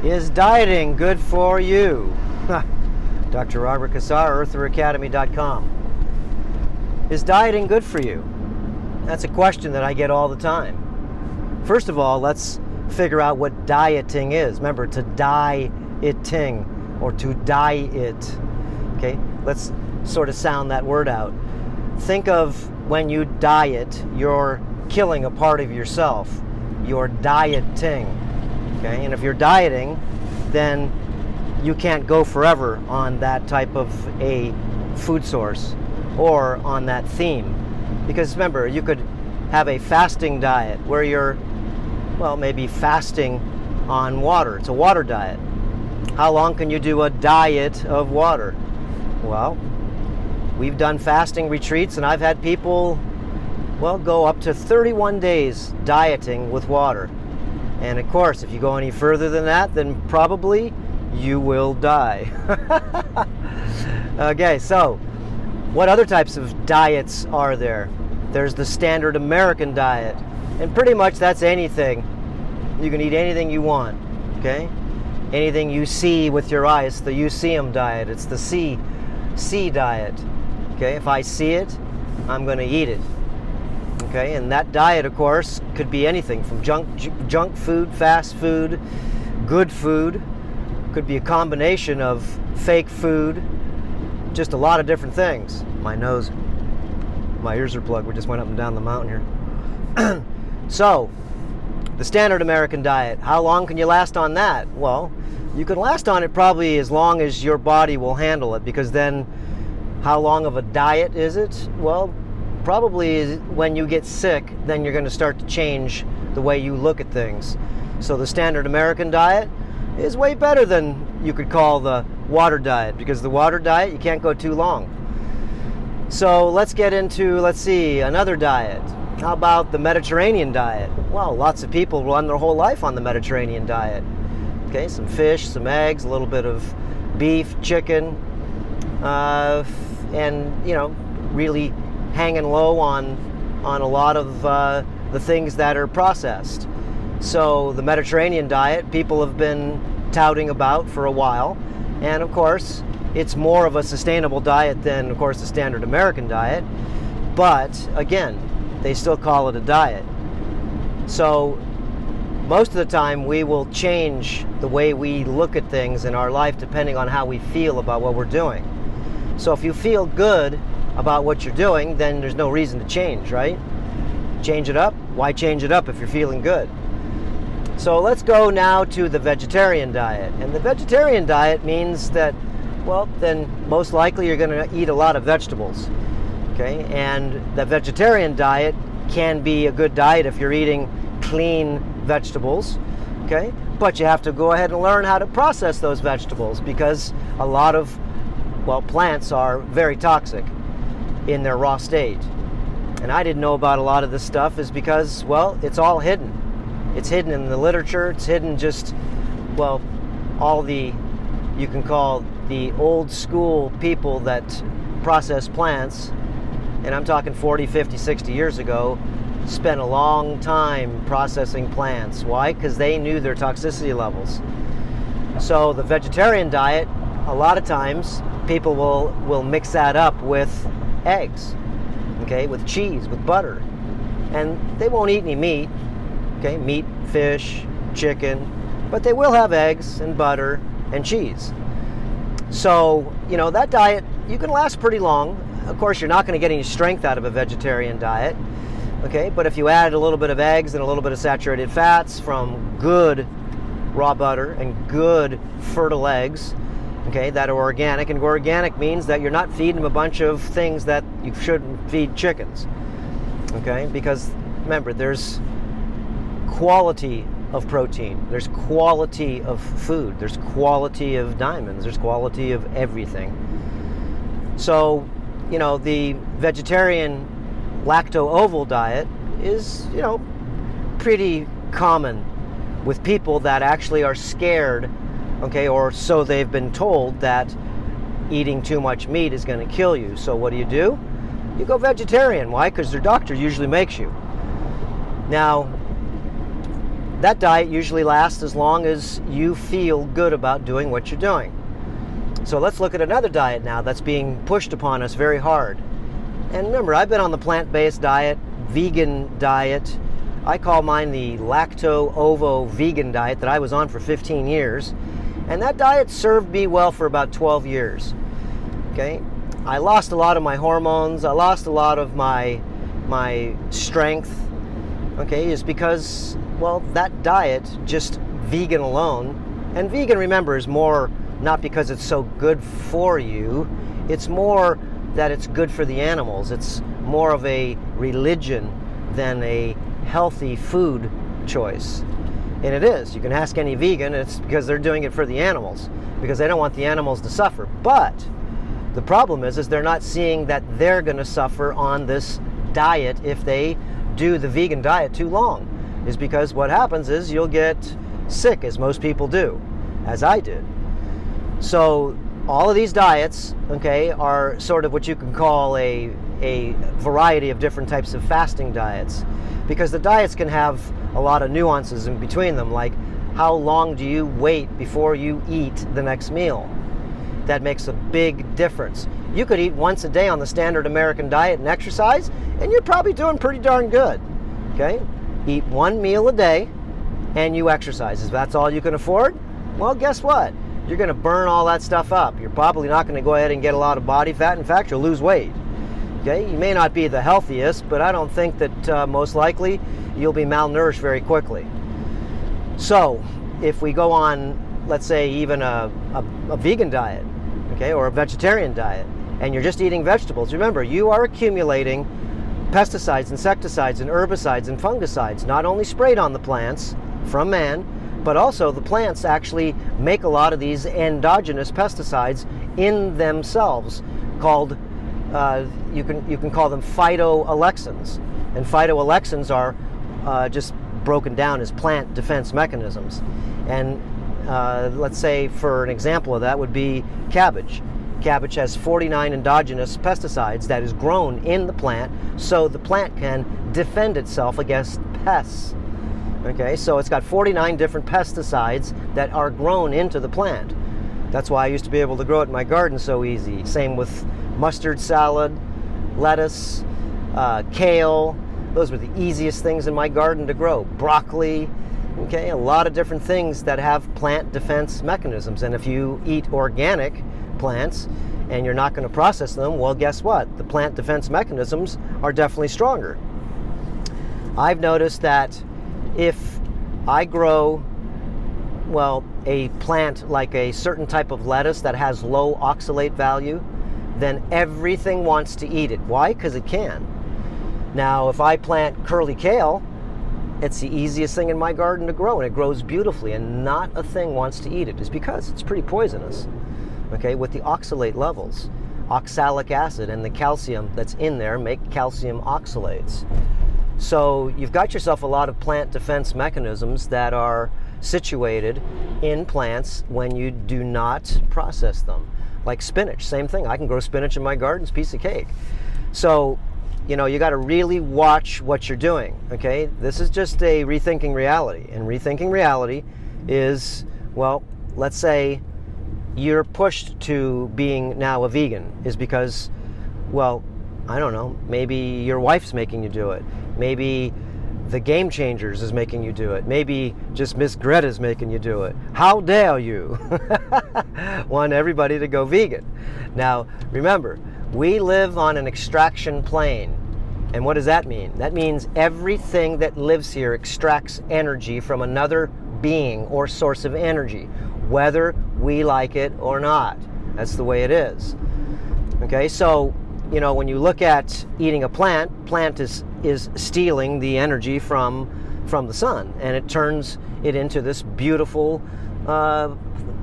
Is dieting good for you? Dr. Robert Cassar, eartheracademy.com. Is dieting good for you? That's a question that I get all the time. First of all, let's figure out what dieting is. Remember, to dieting or to diet. Okay, let's sort of sound that word out. Think of when you diet, you're killing a part of yourself. You're dieting. Okay, and if you're dieting, then you can't go forever on that type of a food source or on that theme. Because remember, you could have a fasting diet where you're, well, maybe fasting on water. It's a water diet. How long can you do a diet of water? Well, we've done fasting retreats, and I've had people, well, go up to 31 days dieting with water. And of course, if you go any further than that, then probably you will die. Okay, so what other types of diets are there? There's the standard American diet, and pretty much that's anything. You can eat anything you want, okay? Anything you see with your eyes, the you see 'em diet. It's the see diet, okay? If I see it, I'm going to eat it. Okay, and that diet, of course, could be anything from junk food, fast food, good food. Could be a combination of fake food, just a lot of different things. My ears are plugged. We just went up and down the mountain here. So, the standard American diet, how long can you last on that? Well, you can last on it probably as long as your body will handle it, because then how long of a diet is it? Well, probably when you get sick, then you're going to start to change the way you look at things. So the standard American diet is way better than you could call the water diet, because the water diet, you can't go too long. So let's get into, let's see, another diet. How about the Mediterranean diet? Well, lots of people run their whole life on the Mediterranean diet. Okay, some fish, some eggs, a little bit of beef, chicken, and, you know, really hanging low on a lot of the things that are processed. So the Mediterranean diet, people have been touting about for a while, and of course it's more of a sustainable diet than, of course, the standard American diet, but again, they still call it a diet. So most of the time we will change the way we look at things in our life depending on how we feel about what we're doing. So if you feel good about what you're doing, then there's no reason to change, right? Change it up? Why change it up if you're feeling good? So let's go now to the vegetarian diet. And the vegetarian diet means that, well, then most likely you're going to eat a lot of vegetables. Okay? And the vegetarian diet can be a good diet if you're eating clean vegetables. Okay? But you have to go ahead and learn how to process those vegetables, because a lot of, well, plants are very toxic in their raw state. And I didn't know about a lot of this stuff is because, well, it's all hidden. It's hidden in the literature. It's hidden just, well, all the, you can call the old school people that process plants, and I'm talking 40, 50, 60 years ago, spent a long time processing plants. Why? Because they knew their toxicity levels. So the vegetarian diet, a lot of times, people will mix that up with eggs, okay, with cheese, with butter, and they won't eat any meat, okay, meat, fish, chicken, but they will have eggs and butter and cheese. So, you know, that diet, you can last pretty long. Of course, you're not going to get any strength out of a vegetarian diet, okay, but if you add a little bit of eggs and a little bit of saturated fats from good raw butter and good fertile eggs, okay, that are organic, and organic means that you're not feeding them a bunch of things that you shouldn't feed chickens, okay, because remember, there's quality of protein, there's quality of food, there's quality of diamonds, there's quality of everything. So, you know, the vegetarian lacto-ovo diet is, you know, pretty common with people that actually are scared, okay, or so they've been told, that eating too much meat is going to kill you. So what do? You go vegetarian. Why? Because their doctor usually makes you. Now, that diet usually lasts as long as you feel good about doing what you're doing. So let's look at another diet now that's being pushed upon us very hard. And remember, I've been on the plant-based diet, vegan diet. I call mine the lacto-ovo vegan diet that I was on for 15 years. And that diet served me well for about 12 years. Okay? I lost a lot of my hormones. I lost a lot of my strength. Okay? Is because, well, that diet, just vegan alone, and vegan, remember, is more not because it's so good for you, it's more that it's good for the animals. It's more of a religion than a healthy food choice. And it is. You can ask any vegan, it's because they're doing it for the animals, because they don't want the animals to suffer. But the problem is they're not seeing that they're going to suffer on this diet if they do the vegan diet too long. Is because what happens is you'll get sick, as most people do, as I did. So all of these diets, okay, are sort of what you can call a variety of different types of fasting diets, because the diets can have a lot of nuances in between them, like how long do you wait before you eat the next meal? That makes a big difference. You could eat once a day on the standard American diet and exercise, and you're probably doing pretty darn good, okay? Eat one meal a day and you exercise. If that's all you can afford, well, guess what? You're going to burn all that stuff up. You're probably not going to go ahead and get a lot of body fat. In fact, you'll lose weight. Okay? You may not be the healthiest, but I don't think that most likely you'll be malnourished very quickly. So, if we go on, let's say, even a vegan diet, okay, or a vegetarian diet, and you're just eating vegetables, remember, you are accumulating pesticides, insecticides, and herbicides and fungicides, not only sprayed on the plants from man, but also the plants actually make a lot of these endogenous pesticides in themselves, called you can call them phytoalexins. And phytoalexins are just broken down as plant defense mechanisms. And let's say, for an example of that, would be cabbage. Cabbage has 49 endogenous pesticides that is grown in the plant, so the plant can defend itself against pests. Okay, so it's got 49 different pesticides that are grown into the plant. That's why I used to be able to grow it in my garden so easy. Same with mustard salad, lettuce, kale. Those were the easiest things in my garden to grow. Broccoli, okay, a lot of different things that have plant defense mechanisms. And if you eat organic plants and you're not going to process them, well, guess what? The plant defense mechanisms are definitely stronger. I've noticed that if I grow, well, a plant like a certain type of lettuce that has low oxalate value, then everything wants to eat it. Why? Because it can. Now, if I plant curly kale, it's the easiest thing in my garden to grow, and it grows beautifully, and not a thing wants to eat it. It's because it's pretty poisonous, okay, with the oxalate levels. Oxalic acid and the calcium that's in there make calcium oxalates. So you've got yourself a lot of plant defense mechanisms that are situated in plants when you do not process them. Like spinach, same thing. I can grow spinach in my garden, it's a piece of cake. So, you know, you got to really watch what you're doing, okay? This is just a rethinking reality. And rethinking reality is, well, let's say you're pushed to being now a vegan is because, well, I don't know, maybe your wife's making you do it. Maybe the Game Changers is making you do it. Maybe just Miss Greta's making you do it. How dare you want everybody to go vegan? Now, remember, we live on an extraction plane. And what does that mean? That means everything that lives here extracts energy from another being or source of energy, whether we like it or not. That's the way it is. Okay, so, you know, when you look at eating a plant is stealing the energy from the sun, and it turns it into this beautiful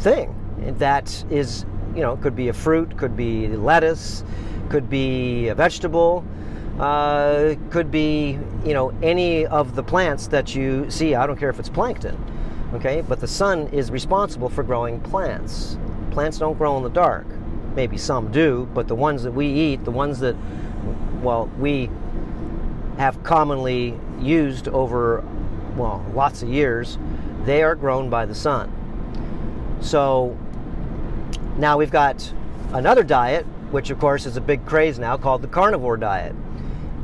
thing that is, you know, could be a fruit, could be lettuce, could be a vegetable, could be, you know, any of the plants that you see. I don't care if it's plankton, okay, but the sun is responsible for growing plants. Plants don't grow in the dark. Maybe some do, but the ones that we eat, the ones that, well, we have commonly used over well, lots of years, they are grown by the sun. So now we've got another diet, which of course is a big craze now, called the carnivore diet.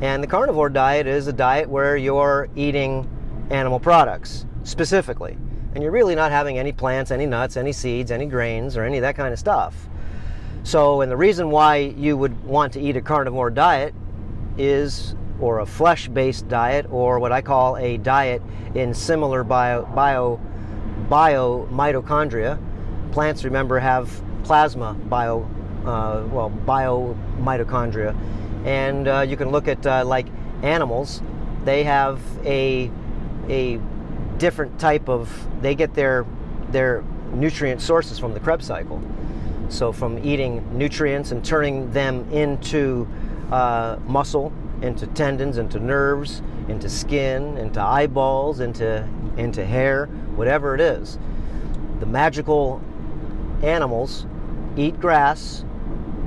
And the carnivore diet is a diet where you're eating animal products specifically. And you're really not having any plants, any nuts, any seeds, any grains, or any of that kind of stuff. So, and the reason why you would want to eat a carnivore diet is, or a flesh-based diet, or what I call a diet in similar bio mitochondria. Plants, remember, have plasma bio mitochondria. And you can look at like animals. They have a different type of, they get their nutrient sources from the Krebs cycle. So from eating nutrients and turning them into muscle, into tendons, into nerves, into skin, into eyeballs, into hair, whatever it is. The magical animals eat grass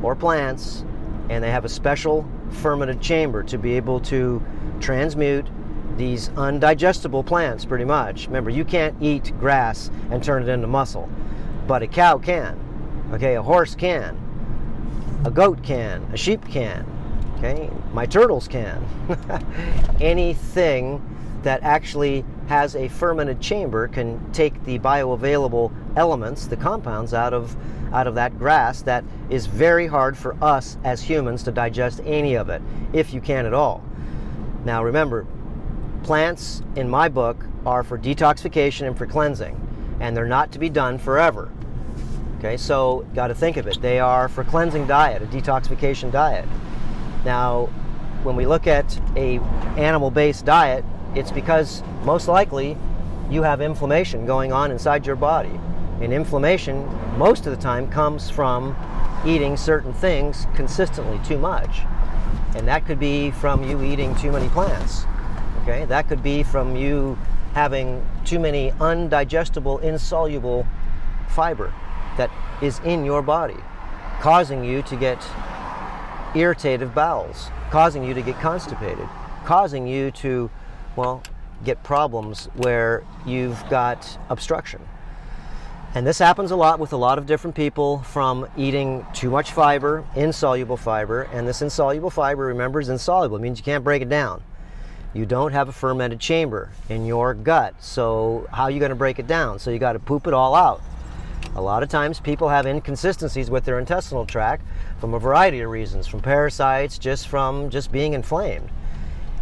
or plants, and they have a special fermented chamber to be able to transmute these undigestible plants, pretty much. Remember, you can't eat grass and turn it into muscle, but a cow can. Okay, a horse can, a goat can, a sheep can. Okay, my turtles can. Anything that actually has a fermented chamber can take the bioavailable elements, the compounds, out of that grass that is very hard for us as humans to digest any of it, if you can at all. Now remember, plants in my book are for detoxification and for cleansing, and they're not to be done forever. Okay, so got to think of it. They are for cleansing diet, a detoxification diet. Now, when we look at a animal-based diet, it's because most likely you have inflammation going on inside your body. And inflammation, most of the time, comes from eating certain things consistently too much. And that could be from you eating too many plants. Okay, that could be from you having too many undigestible, insoluble fiber that is in your body, causing you to get irritative bowels, causing you to get constipated, causing you to, well, get problems where you've got obstruction. And this happens a lot with a lot of different people, from eating too much fiber, insoluble fiber, and this insoluble fiber, remember, is insoluble. It means you can't break it down. You don't have a fermented chamber in your gut, so how are you going to break it down? So you got to poop it all out. A lot of times people have inconsistencies with their intestinal tract from a variety of reasons, from parasites, from being inflamed.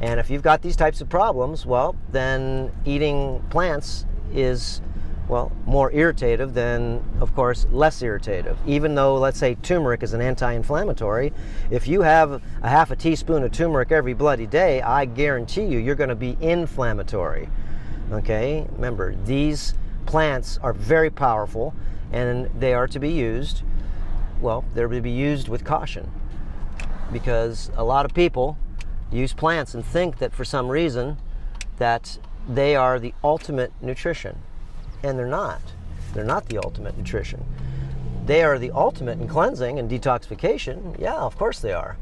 And if you've got these types of problems, well, then eating plants is, well, more irritative than, of course, less irritative. Even though, let's say, turmeric is an anti-inflammatory, if you have a half a teaspoon of turmeric every bloody day, I guarantee you're going to be inflammatory. Okay? Remember, these plants are very powerful, and they are to be used, well, they're to be used with caution. Because a lot of people use plants and think that for some reason that they are the ultimate nutrition. And they're not. They're not the ultimate nutrition. They are the ultimate in cleansing and detoxification. Yeah, of course they are.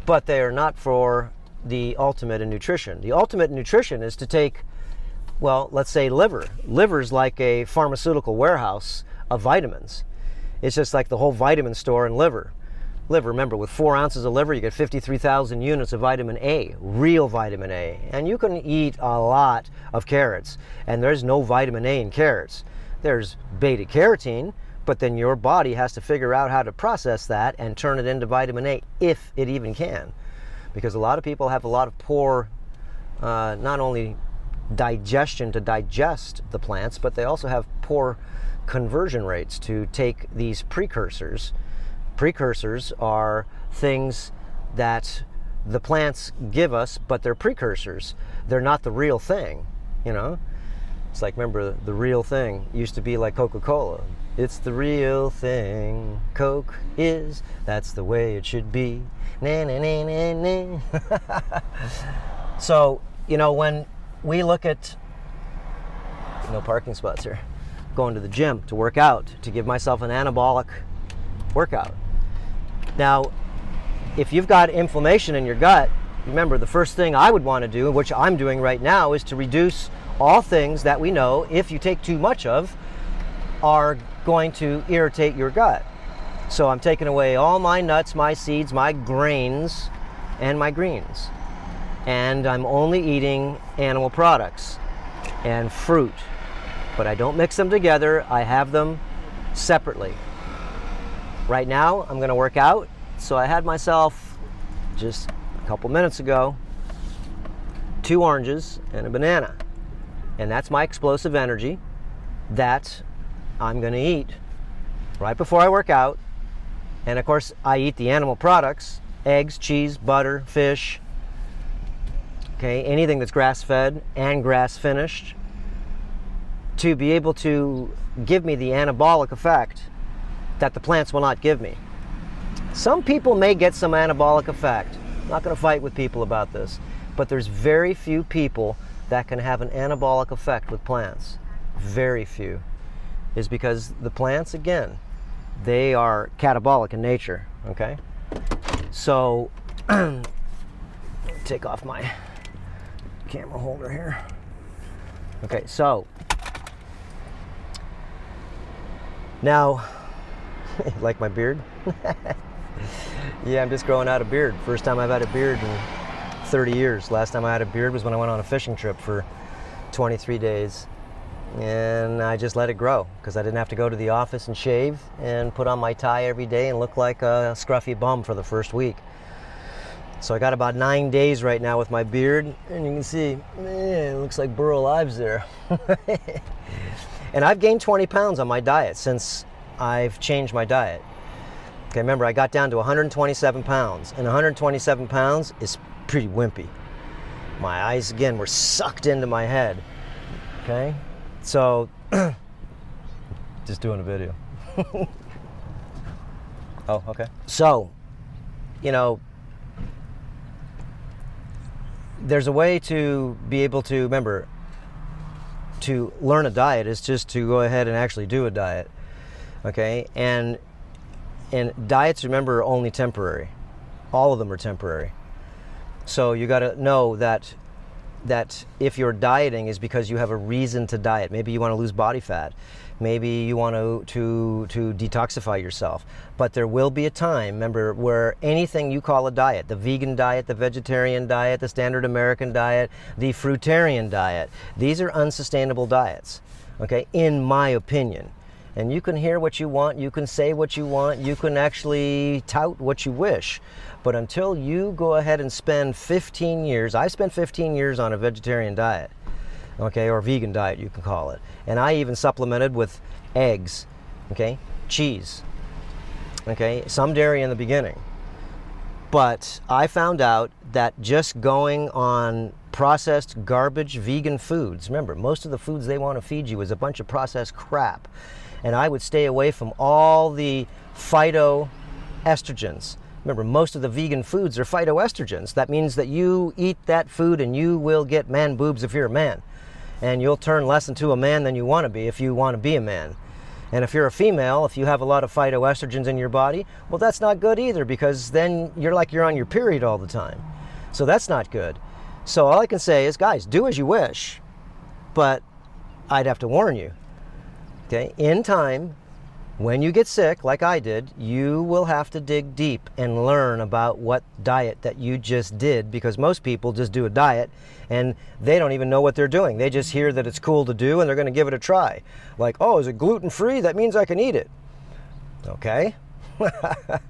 But they are not for the ultimate in nutrition. The ultimate in nutrition is to take, well, let's say liver. Liver's like a pharmaceutical warehouse of vitamins. It's just like the whole vitamin store in liver. Liver, remember, with 4 ounces of liver, you get 53,000 units of vitamin A, real vitamin A. And you can eat a lot of carrots, and there's no vitamin A in carrots. There's beta carotene, but then your body has to figure out how to process that and turn it into vitamin A, if it even can. Because a lot of people have a lot of poor, not only digestion to digest the plants, but they also have poor conversion rates to take these precursors. Precursors are things that the plants give us, but they're precursors. They're not the real thing, you know? It's like, remember, the real thing used to be like Coca-Cola. It's the real thing. Coke is, that's the way it should be. Na, na, na, na, na. So, you know, when we look at, no parking spots here, going to the gym to work out, to give myself an anabolic workout. Now, if you've got inflammation in your gut, remember, the first thing I would want to do, which I'm doing right now, is to reduce All things that we know, if you take too much of, are going to irritate your gut. So I'm taking away all my nuts, my seeds, my grains, and my greens. And I'm only eating animal products and fruit. But I don't mix them together. I have them separately. Right now, I'm going to work out. So I had myself, just a couple minutes ago, 2 oranges and a banana. And that's my explosive energy that I'm going to eat right before I work out. And of course, I eat the animal products, eggs, cheese, butter, fish, okay, anything that's grass-fed and grass-finished, to be able to give me the anabolic effect that the plants will not give me. Some people may get some anabolic effect. I'm not going to fight with people about this, but there's very few people that can have an anabolic effect with plants. Very few. Is because the plants, again, they are catabolic in nature, okay? So, take off my camera holder here. Okay, so, now, like my beard? Yeah, I'm just growing out a beard. First time I've had a beard in 30 years. Last time I had a beard was when I went on a fishing trip for 23 days. And I just let it grow because I didn't have to go to the office and shave and put on my tie every day and look like a scruffy bum for the first week. So I got about 9 days right now with my beard, and you can see, man, it looks like Burl Ives there. And I've gained 20 pounds on my diet since I've changed my diet. Okay, remember, I got down to 127 pounds, and 127 pounds is pretty wimpy. My eyes, again, were sucked into my head, okay? So, just doing a video. Oh, okay. So, you know, there's a way to be able to, remember, to learn a diet is just to go ahead and actually do a diet, okay? And diets, remember, are only temporary. All of them are temporary. So you got to know that if you're dieting is because you have a reason to diet. Maybe you want to lose body fat. Maybe you want to detoxify yourself. But there will be a time, remember, where anything you call a diet, the vegan diet, the vegetarian diet, the standard American diet, the fruitarian diet, these are unsustainable diets, okay, in my opinion. And you can hear what you want, you can say what you want, you can actually tout what you wish. But until you go ahead and spend 15 years, I spent 15 years on a vegetarian diet, okay, or vegan diet, you can call it. And I even supplemented with eggs, okay, cheese, okay, some dairy in the beginning. But I found out that just going on processed garbage vegan foods, remember, most of the foods they want to feed you is a bunch of processed crap. And I would stay away from all the phytoestrogens. Remember, most of the vegan foods are phytoestrogens. That means that you eat that food and you will get man boobs if you're a man. And you'll turn less into a man than you want to be if you want to be a man. And if you're a female, if you have a lot of phytoestrogens in your body, well, that's not good either, because then you're like you're on your period all the time. So that's not good. So all I can say is, guys, do as you wish, but I'd have to warn you, okay, in time, when you get sick, like I did, you will have to dig deep and learn about what diet that you just did, because most people just do a diet and they don't even know what they're doing. They just hear that it's cool to do and they're going to give it a try. Like, oh, is it gluten-free? That means I can eat it. Okay. If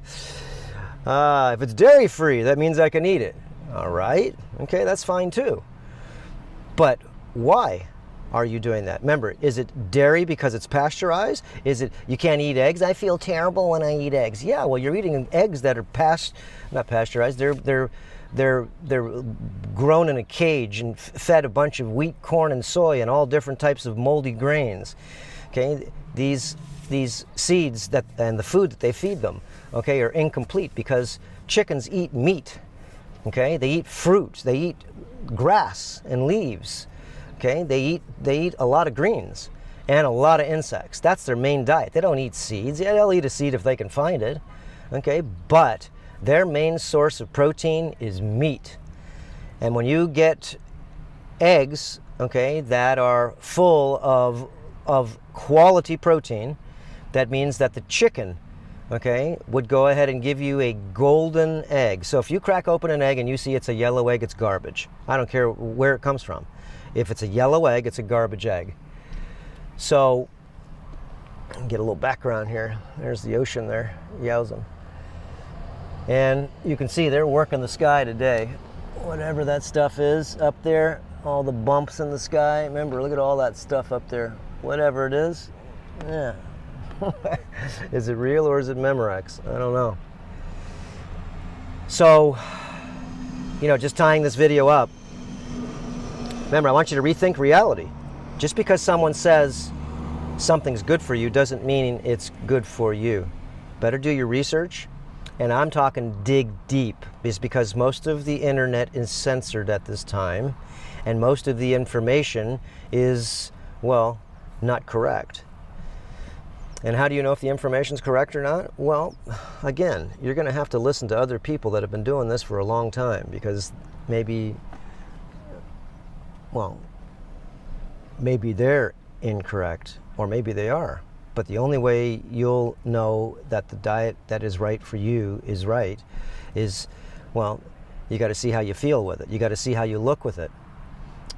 it's dairy-free, that means I can eat it. All right. Okay, that's fine too. But why are you doing that? Remember, is it dairy because it's pasteurized? Is it you can't eat eggs? I feel terrible when I eat eggs. Yeah, well, you're eating eggs that are not pasteurized. They're grown in a cage and fed a bunch of wheat, corn, and soy and all different types of moldy grains. Okay, these seeds that and the food that they feed them, okay, are incomplete because chickens eat meat. Okay, they eat fruit, they eat grass and leaves. Okay, they eat a lot of greens and a lot of insects. That's their main diet. They don't eat seeds. Yeah, they'll eat a seed if they can find it. Okay, but their main source of protein is meat. And when you get eggs, okay, that are full of quality protein, that means that the chicken, okay, would go ahead and give you a golden egg. So if you crack open an egg and you see it's a yellow egg, it's garbage. I don't care where it comes from. If it's a yellow egg, it's a garbage egg. So, get a little background here. There's the ocean there, yowza. And you can see they're working the sky today. Whatever that stuff is up there, all the bumps in the sky. Remember, look at all that stuff up there. Whatever it is, yeah. Is it real or is it Memorex? I don't know. So, you know, just tying this video up, remember, I want you to rethink reality. Just because someone says something's good for you doesn't mean it's good for you. Better do your research. And I'm talking dig deep, is because most of the internet is censored at this time, and most of the information is, well, not correct. And how do you know if the information's correct or not? Well, again, you're going to have to listen to other people that have been doing this for a long time, because maybe, well, maybe they're incorrect, or maybe they are. But the only way you'll know that the diet that is right for you is right is, well, you got to see how you feel with it. You got to see how you look with it.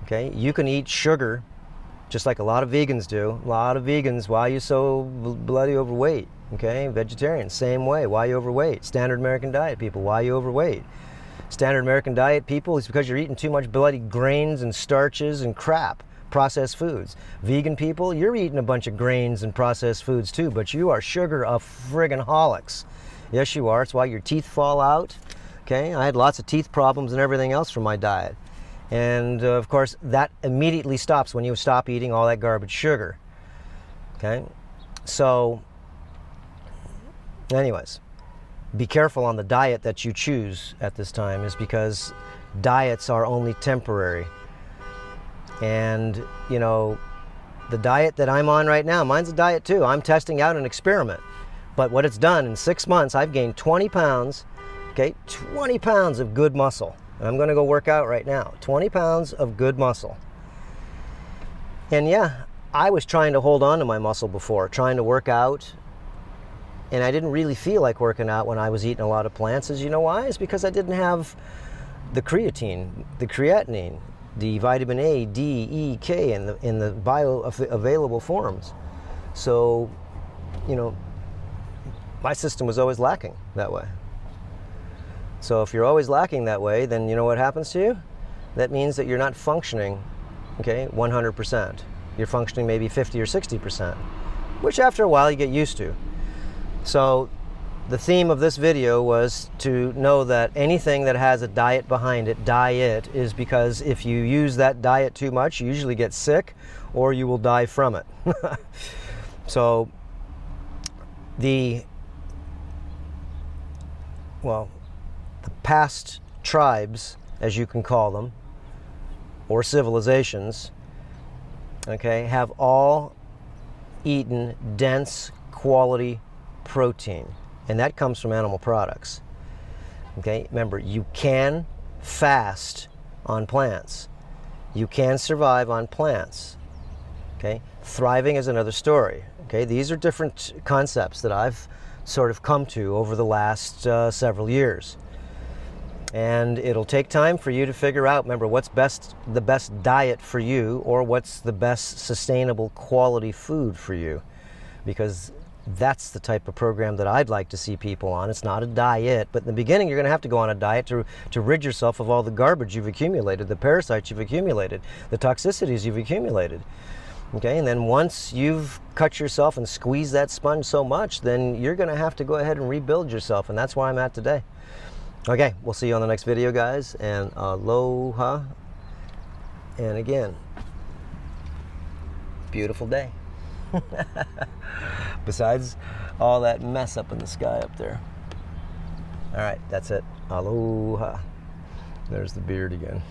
Okay? You can eat sugar just like a lot of vegans do. A lot of vegans, why are you so bloody overweight? Okay? Vegetarians, same way. Why are you overweight? Standard American diet people, why are you overweight? Standard American diet people, it's because you're eating too much bloody grains and starches and crap. Processed foods. Vegan people, you're eating a bunch of grains and processed foods too, but you are sugar-a-friggin' holics. Yes, you are. It's why your teeth fall out. Okay, I had lots of teeth problems and everything else from my diet. And of course, that immediately stops when you stop eating all that garbage sugar. Okay, so anyways, be careful on the diet that you choose at this time, is because diets are only temporary. And, you know, the diet that I'm on right now, mine's a diet too. I'm testing out an experiment. But what it's done in 6 months, I've gained 20 pounds, okay, 20 pounds of good muscle. And I'm going to go work out right now. 20 pounds of good muscle. And yeah, I was trying to hold on to my muscle before, trying to work out. And I didn't really feel like working out when I was eating a lot of plants. You know why? It's because I didn't have the creatine, the creatinine, the vitamin A, D, E, K in the bioavailable forms. So, you know, my system was always lacking that way. So if you're always lacking that way, then you know what happens to you? That means that you're not functioning, okay, 100%. You're functioning maybe 50 or 60%, which after a while you get used to. So the theme of this video was to know that anything that has a diet behind it, diet, is because if you use that diet too much, you usually get sick or you will die from it. So the past tribes, as you can call them, or civilizations, okay, have all eaten dense quality protein. And that comes from animal products. Okay, remember, you can fast on plants. You can survive on plants. Okay, thriving is another story. Okay, these are different concepts that I've sort of come to over the last several years. And it'll take time for you to figure out, remember, what's the best diet for you, or what's the best sustainable quality food for you. Because that's the type of program that I'd like to see people on. It's not a diet, but in the beginning you're going to have to go on a diet to rid yourself of all the garbage you've accumulated, the parasites you've accumulated, the toxicities you've accumulated. Okay, and then once you've cut yourself and squeezed that sponge so much, then you're going to have to go ahead and rebuild yourself, and that's where I'm at today. Okay, we'll see you on the next video, guys, and aloha. And again, beautiful day. Besides all that mess up in the sky up there. All right, that's it. Aloha. There's the beard again.